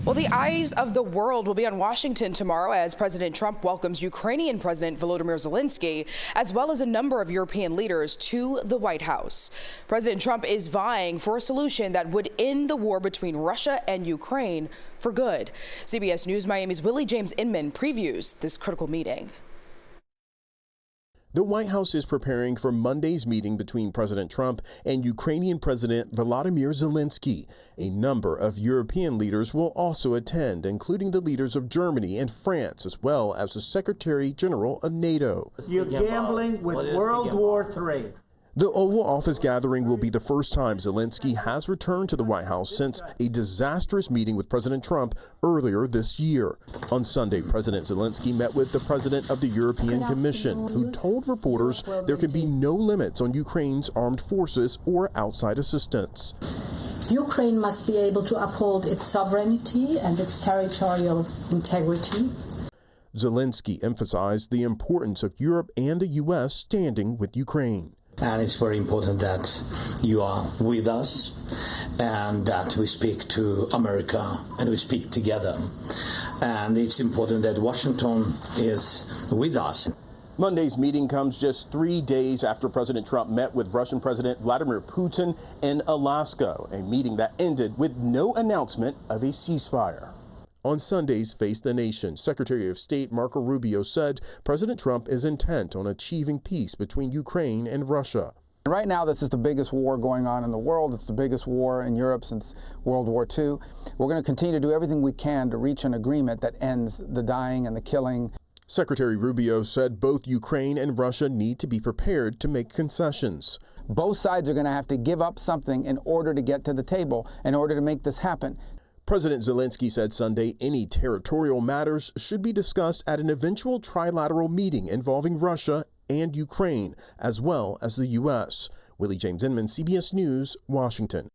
Well, the eyes of the world will be on Washington tomorrow as President Trump welcomes Ukrainian President Volodymyr Zelenskyy, as well as a number of European leaders to the White House. President Trump is vying for a solution that would end the war between Russia and Ukraine for good. CBS News Miami's Willie Inman previews this critical meeting. The White House is preparing for Monday's meeting between President Trump and Ukrainian President Volodymyr Zelenskyy. A number of European leaders will also attend, including the leaders of Germany and France, as well as the Secretary General of NATO. You're gambling with World War III. The Oval Office gathering will be the first time Zelenskyy has returned to the White House since a disastrous meeting with President Trump earlier this year. On Sunday, President Zelenskyy met with the president of the European Commission, who told reporters there can be no limits on Ukraine's armed forces or outside assistance. Ukraine must be able to uphold its sovereignty and its territorial integrity. Zelenskyy emphasized the importance of Europe and the U.S. standing with Ukraine. And it's very important that you are with us and that we speak to America and we speak together. And it's important that Washington is with us. Monday's meeting comes just 3 days after President Trump met with Russian President Vladimir Putin in Alaska, a meeting that ended with no announcement of a ceasefire. On Sunday's Face the Nation, Secretary of State Marco Rubio said President Trump is intent on achieving peace between Ukraine and Russia. Right now, this is the biggest war going on in the world. It's the biggest war in Europe since World War II. We're going to continue to do everything we can to reach an agreement that ends the dying and the killing. Secretary Rubio said both Ukraine and Russia need to be prepared to make concessions. Both sides are going to have to give up something in order to get to the table, in order to make this happen. President Zelenskyy said Sunday any territorial matters should be discussed at an eventual trilateral meeting involving Russia and Ukraine, as well as the U.S. Willie Inman, CBS News, Washington.